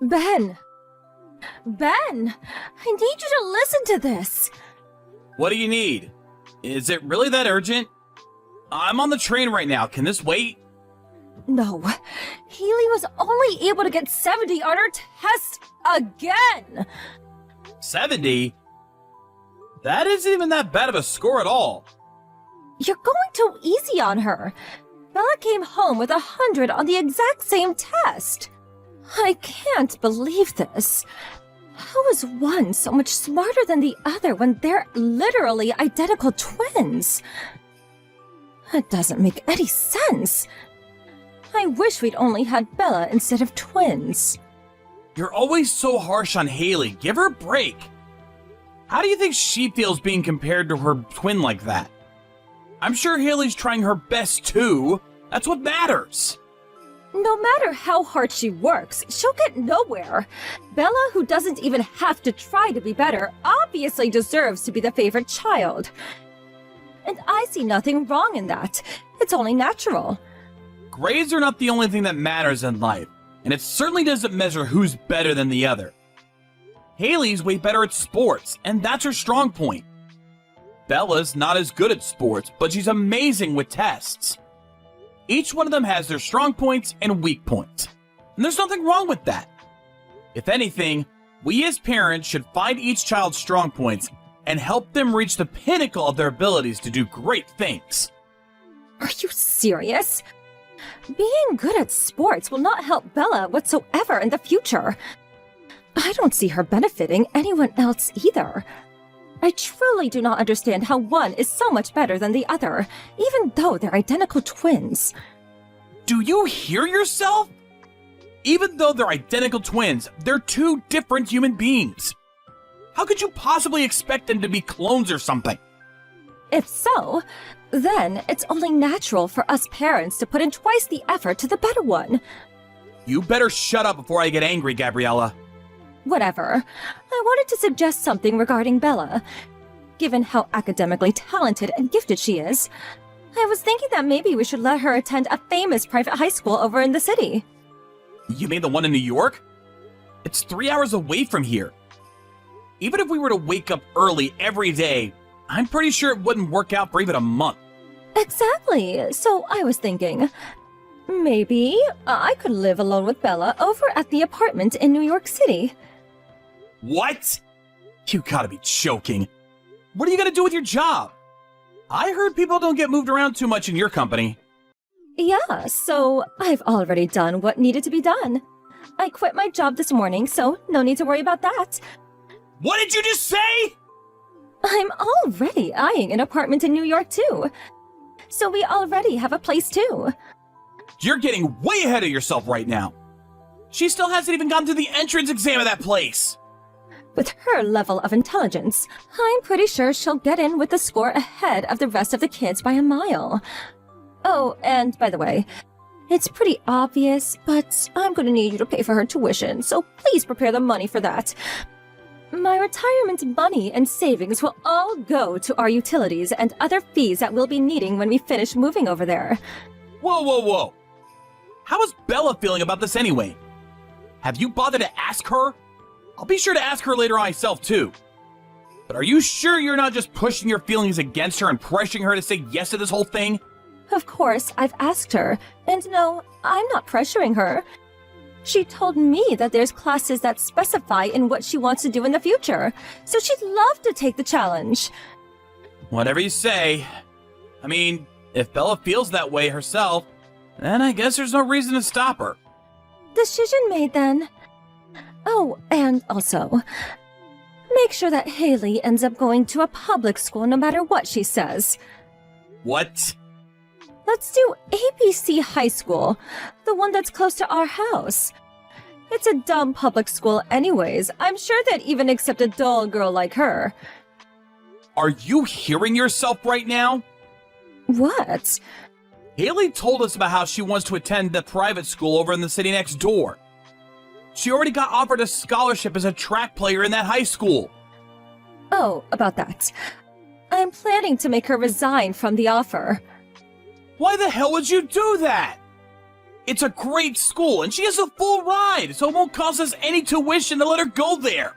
Ben! Ben! I need you to listen to this! What do you need? Is it really that urgent? I'm on the train right now. Can this wait? No. Haley was only able to get 70 on her test again! 70? That isn't even that bad of a score at all. You're going too easy on her. Bella came home with 100 on the exact same test. I can't believe this. How is one so much smarter than the other when they're literally identical twins? It doesn't make any sense. I wish we'd only had Bella instead of twins. You're always so harsh on Haley. Give her a break. How do you think she feels being compared to her twin like that? I'm sure Haley's trying her best too. That's what matters. No matter how hard she works, she'll get nowhere. Bella, who doesn't even have to try to be better, obviously deserves to be the favorite child. And I see nothing wrong in that. It's only natural. Grades are not the only thing that matters in life, and it certainly doesn't measure who's better than the other. Haley's way better at sports, and that's her strong point. Bella's not as good at sports, but she's amazing with tests. Each one of them has their strong points and weak points, and there's nothing wrong with that. If anything, we as parents should find each child's strong points and help them reach the pinnacle of their abilities to do great things. Are you serious? Being good at sports will not help Bella whatsoever in the future. I don't see her benefiting anyone else either. I truly do not understand how one is so much better than the other, even though they're identical twins. Do you hear yourself? Even though they're identical twins, they're two different human beings. How could you possibly expect them to be clones or something? If so, then it's only natural for us parents to put in twice the effort to the better one. You better shut up before I get angry, Gabriella. Whatever. I wanted to suggest something regarding Bella. Given how academically talented and gifted she is, I was thinking that maybe we should let her attend a famous private high school over in the city. You mean the one in New York? It's 3 hours away from here. Even if we were to wake up early every day, I'm pretty sure it wouldn't work out for even a month. Exactly. So I was thinking, maybe I could live alone with Bella over at the apartment in New York City. What? You gotta be joking. What are you gonna do with your job? I heard people don't get moved around too much in your company. Yeah, so I've already done what needed to be done. I quit my job this morning, so no need to worry about that. What did you just say? I'm already eyeing an apartment in New York too. So we already have a place too. You're getting way ahead of yourself right now. She still hasn't even gotten to the entrance exam of that place. With her level of intelligence, I'm pretty sure she'll get in with the score ahead of the rest of the kids by a mile. Oh, and by the way, it's pretty obvious, but I'm gonna need you to pay for her tuition, so please prepare the money for that. My retirement money and savings will all go to our utilities and other fees that we'll be needing when we finish moving over there. Whoa, whoa, whoa. How is Bella feeling about this anyway? Have you bothered to ask her? I'll be sure to ask her later on myself too. But are you sure you're not just pushing your feelings against her and pressuring her to say yes to this whole thing? Of course, I've asked her, and no, I'm not pressuring her. She told me that there's classes that specify in what she wants to do in the future, so she'd love to take the challenge. Whatever you say. I mean, if Bella feels that way herself, then I guess there's no reason to stop her. Decision made then. Oh, and also, make sure that Haley ends up going to a public school no matter what she says. What? Let's do ABC High School, the one that's close to our house. It's a dumb public school anyways. I'm sure they'd even accept a dull girl like her. Are you hearing yourself right now? What? Haley told us about how she wants to attend the private school over in the city next door. She already got offered a scholarship as a track player in that high school. Oh, about that. I'm planning to make her resign from the offer. Why the hell would you do that? It's a great school, and she has a full ride, so it won't cost us any tuition to let her go there.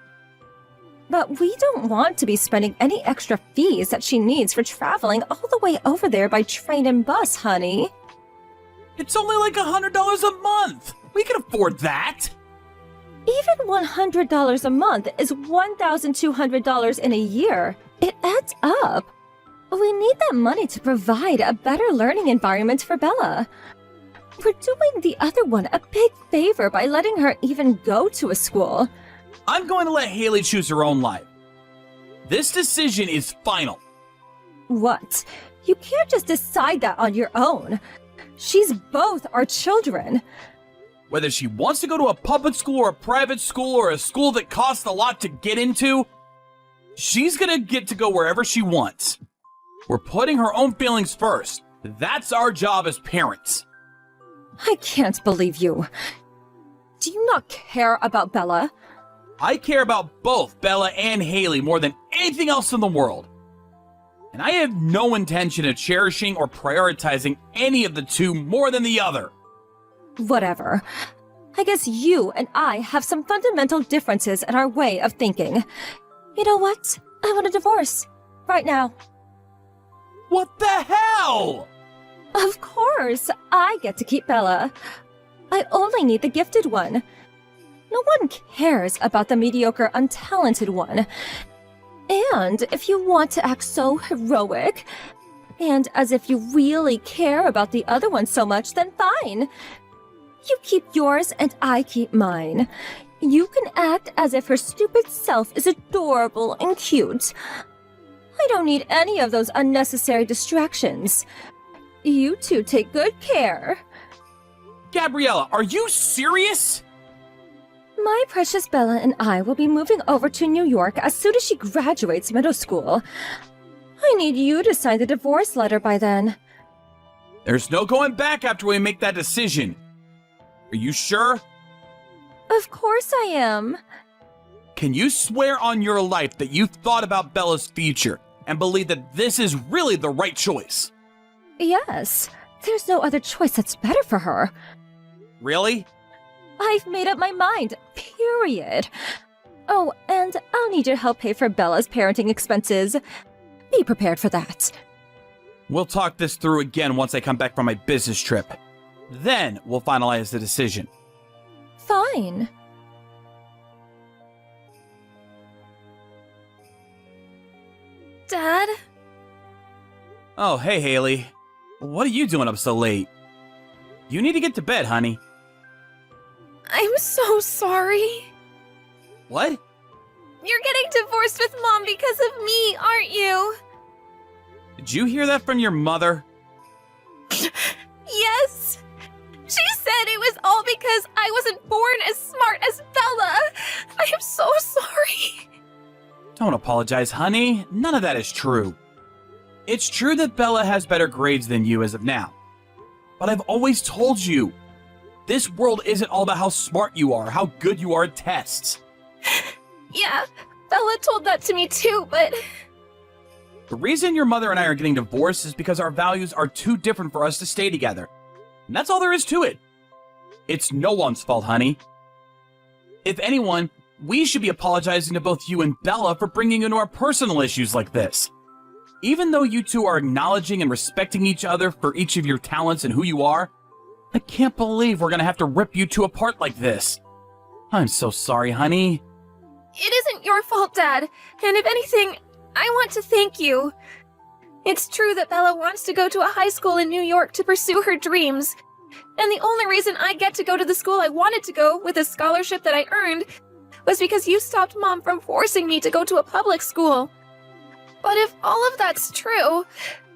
But we don't want to be spending any extra fees that she needs for traveling all the way over there by train and bus, honey. It's only like $100 a month. We can afford that. Even $100 a month is $1,200 in a year. It adds up. We need that money to provide a better learning environment for Bella. We're doing the other one a big favor by letting her even go to a school. I'm going to let Haley choose her own life. This decision is final. What? You can't just decide that on your own. She's both our children. Whether she wants to go to a public school or a private school or a school that costs a lot to get into, she's gonna get to go wherever she wants. We're putting her own feelings first. That's our job as parents. I can't believe you. Do you not care about Bella? I care about both Bella and Haley more than anything else in the world. And I have no intention of cherishing or prioritizing any of the two more than the other. Whatever. I guess you and I have some fundamental differences in our way of thinking. You know what? I want a divorce. Right now. What the hell? Of course, I get to keep Bella. I only need the gifted one. No one cares about the mediocre, untalented one. And if you want to act so heroic, and as if you really care about the other one so much, then fine. You keep yours and I keep mine. You can act as if her stupid self is adorable and cute. I don't need any of those unnecessary distractions. You two take good care. Gabriella, are you serious? My precious Bella and I will be moving over to New York as soon as she graduates middle school. I need you to sign the divorce letter by then. There's no going back after we make that decision. Are you sure? Of course I am. Can you swear on your life that you've thought about Bella's future and believe that this is really the right choice? Yes. There's no other choice that's better for her. Really? I've made up my mind, period. Oh, and I'll need your help pay for Bella's parenting expenses. Be prepared for that. We'll talk this through again once I come back from my business trip. Then we'll finalize the decision. Fine. Dad? Oh, hey, Haley. What are you doing up so late? You need to get to bed, honey. I'm so sorry. What? You're getting divorced with Mom because of me, aren't you? Did you hear that from your mother? Yes. She said it was all because I wasn't born as smart as Bella. I am so sorry. Don't apologize, honey. None of that is true. It's true that Bella has better grades than you as of now. But I've always told you, this world isn't all about how smart you are, how good you are at tests. Yeah, Bella told that to me too, but... The reason your mother and I are getting divorced is because our values are too different for us to stay together. And that's all there is to it. It's no one's fault, honey. If anyone, we should be apologizing to both you and Bella for bringing into our personal issues like this. Even though you two are acknowledging and respecting each other for each of your talents and who you are, I can't believe we're gonna have to rip you two apart like this. I'm so sorry, honey. It isn't your fault, Dad. And if anything, I want to thank you. It's true that Bella wants to go to a high school in New York to pursue her dreams. And the only reason I get to go to the school I wanted to go with a scholarship that I earned was because you stopped Mom from forcing me to go to a public school. But if all of that's true,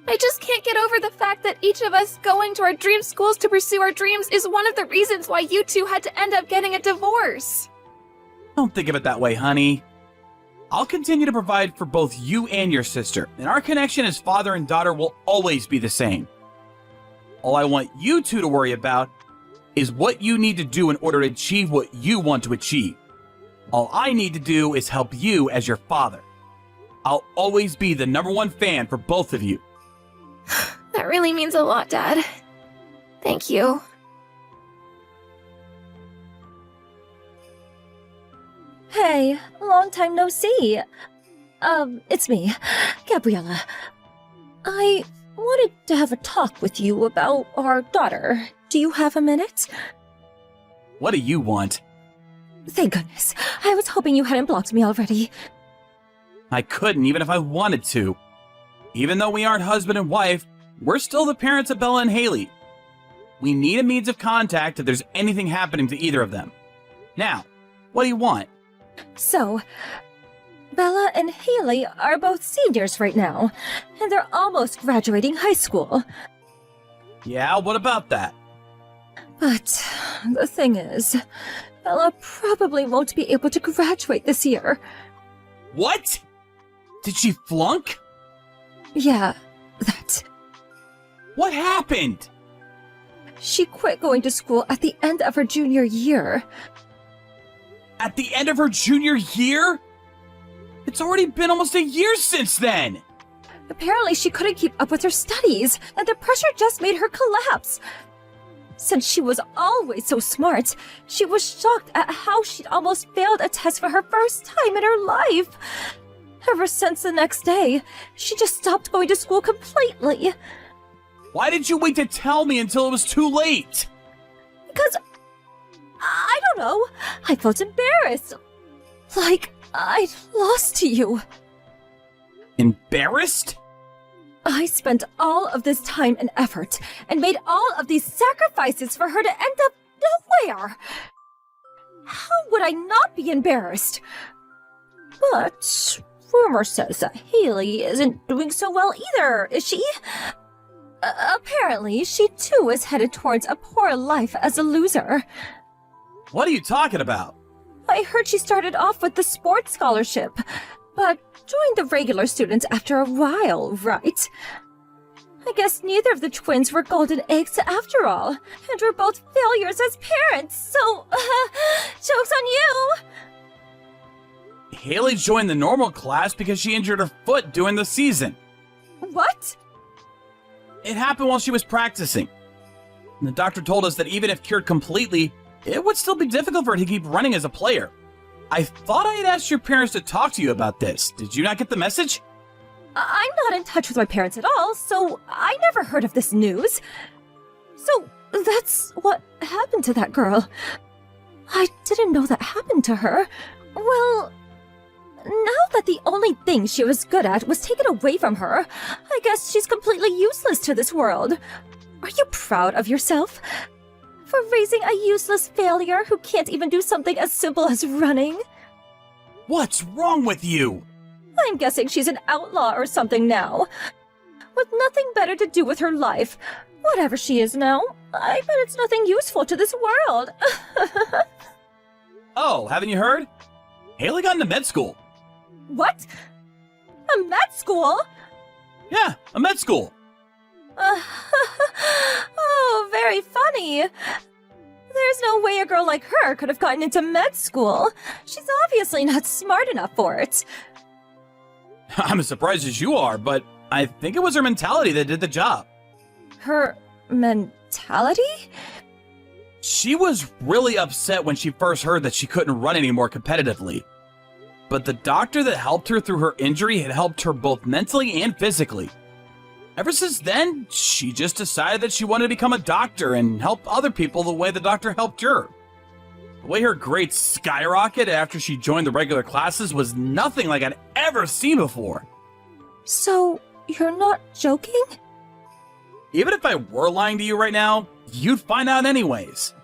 I just can't get over the fact that each of us going to our dream schools to pursue our dreams is one of the reasons why you two had to end up getting a divorce. Don't think of it that way, honey. I'll continue to provide for both you and your sister, and our connection as father and daughter will always be the same. All I want you two to worry about is what you need to do in order to achieve what you want to achieve. All I need to do is help you as your father. I'll always be the #1 fan for both of you. That really means a lot, Dad. Thank you. Hey, long time no see. It's me, Gabriella. I wanted to have a talk with you about our daughter. Do you have a minute? What do you want? Thank goodness. I was hoping you hadn't blocked me already. I couldn't even if I wanted to. Even though we aren't husband and wife, we're still the parents of Bella and Haley. We need a means of contact if there's anything happening to either of them. Now, what do you want? So, Bella and Haley are both seniors right now, and they're almost graduating high school. Yeah, what about that? But the thing is, Bella probably won't be able to graduate this year. What? Did she flunk? Yeah, that. What happened? She quit going to school at the end of her junior year. At the end of her junior year? It's already been almost a year since then! Apparently she couldn't keep up with her studies, and the pressure just made her collapse. Since she was always so smart, she was shocked at how she'd almost failed a test for her first time in her life. Ever since the next day, she just stopped going to school completely. Why did you wait to tell me until it was too late? Because, I don't know, I felt embarrassed. Like I'd lost to you. Embarrassed? I spent all of this time and effort and made all of these sacrifices for her to end up nowhere. How would I not be embarrassed? But rumor says that Haley isn't doing so well either, is she? Apparently, she too is headed towards a poor life as a loser. What are you talking about? I heard she started off with the sports scholarship, but joined the regular students after a while, right? I guess neither of the twins were golden eggs after all, and we're both failures as parents, so, joke's on you! Haley joined the normal class because she injured her foot during the season. What? It happened while she was practicing. And the doctor told us that even if cured completely, it would still be difficult for her to keep running as a player. I thought I had asked your parents to talk to you about this. Did you not get the message? I'm not in touch with my parents at all, so I never heard of this news. So that's what happened to that girl. I didn't know that happened to her. Well, now that the only thing she was good at was taken away from her, I guess she's completely useless to this world. Are you proud of yourself? For raising a useless failure who can't even do something as simple as running? What's wrong with you? I'm guessing she's an outlaw or something now. With nothing better to do with her life. Whatever she is now, I bet it's nothing useful to this world. Oh, haven't you heard? Haley got into med school. What? A med school? Yeah, a med school. Oh, very funny. There's no way a girl like her could have gotten into med school. She's obviously not smart enough for it. I'm as surprised as you are, but I think it was her mentality that did the job. Her mentality? She was really upset when she first heard that she couldn't run anymore competitively. But the doctor that helped her through her injury had helped her both mentally and physically. Ever since then, she just decided that she wanted to become a doctor and help other people the way the doctor helped her. The way her grades skyrocketed after she joined the regular classes was nothing like I'd ever seen before. So, you're not joking? Even if I were lying to you right now, you'd find out anyways.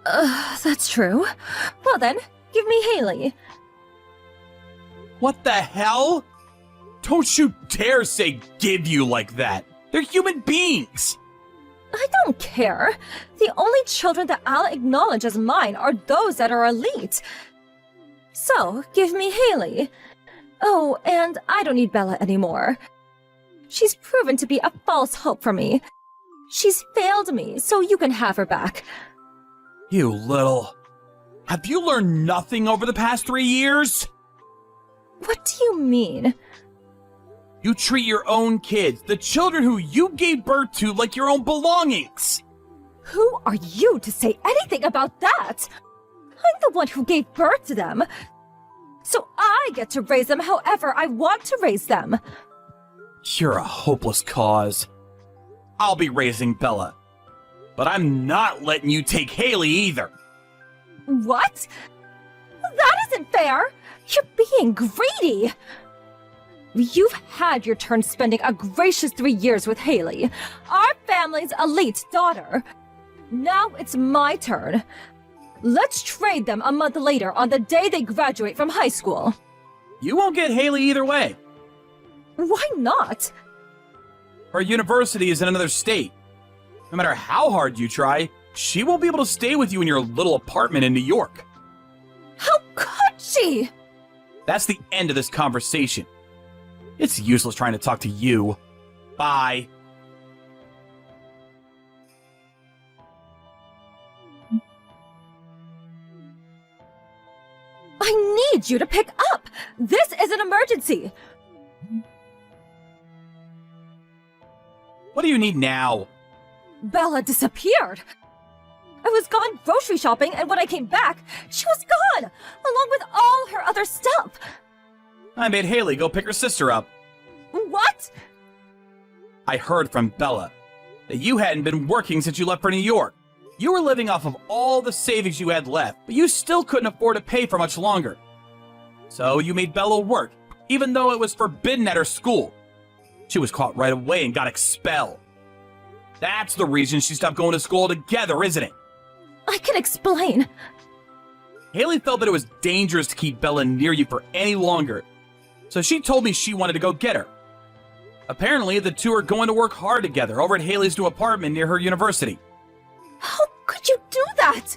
That's true. Well then, give me Haley. What the hell? Don't you dare say give you like that. They're human beings. I don't care. The only children that I'll acknowledge as mine are those that are elite. So, give me Haley. Oh, and I don't need Bella anymore. She's proven to be a false hope for me. She's failed me, so you can have her back. You little... Have you learned nothing over the past 3 years? What do you mean? You treat your own kids, the children who you gave birth to, like your own belongings. Who are you to say anything about that? I'm the one who gave birth to them. So I get to raise them however I want to raise them. You're a hopeless cause. I'll be raising Bella. But I'm not letting you take Haley either. What? That isn't fair! You're being greedy! You've had your turn spending a gracious 3 years with Haley, our family's elite daughter. Now it's my turn. Let's trade them a month later on the day they graduate from high school. You won't get Haley either way. Why not? Her university is in another state. No matter how hard you try, she won't be able to stay with you in your little apartment in New York. How could she? That's the end of this conversation. It's useless trying to talk to you. Bye. I need you to pick up! This is an emergency! What do you need now? Bella disappeared! I was gone grocery shopping, and when I came back, she was gone! Along with all her other stuff! I made Haley go pick her sister up. What? I heard from Bella that you hadn't been working since you left for New York. You were living off of all the savings you had left, but you still couldn't afford to pay for much longer. So you made Bella work, even though it was forbidden at her school. She was caught right away and got expelled. That's the reason she stopped going to school altogether, isn't it? I can explain. Haley felt that it was dangerous to keep Bella near you for any longer, so she told me she wanted to go get her. Apparently, the two are going to work hard together over at Haley's new apartment near her university. How could you do that?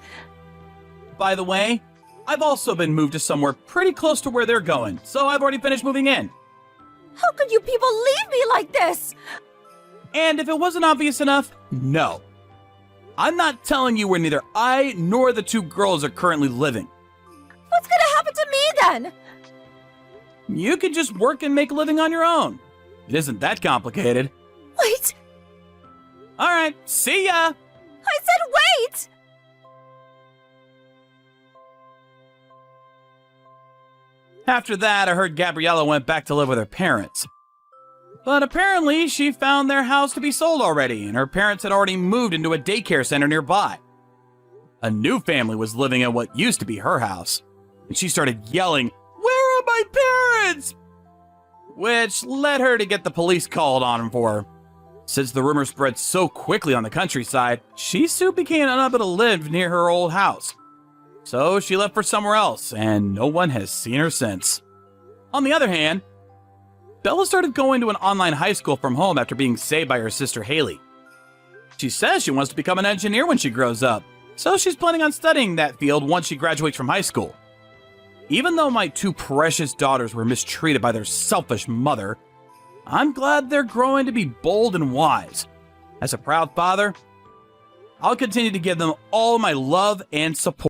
By the way, I've also been moved to somewhere pretty close to where they're going, so I've already finished moving in. How could you people leave me like this? And if it wasn't obvious enough, no. I'm not telling you where neither I nor the two girls are currently living. What's gonna happen to me then? You could just work and make a living on your own. It isn't that complicated. Wait, Alright, see ya! I said wait! After that, I heard Gabriella went back to live with her parents. But apparently, she found their house to be sold already, and her parents had already moved into a daycare center nearby. A new family was living at what used to be her house, and she started yelling, "Where are my parents?" Which led her to get the police called on for her. Since the rumor spread so quickly on the countryside, she soon became unable to live near her old house. So she left for somewhere else, and no one has seen her since. On the other hand, Bella started going to an online high school from home after being saved by her sister Haley. She says she wants to become an engineer when she grows up, so she's planning on studying that field once she graduates from high school. Even though my two precious daughters were mistreated by their selfish mother, I'm glad they're growing to be bold and wise. As a proud father, I'll continue to give them all my love and support.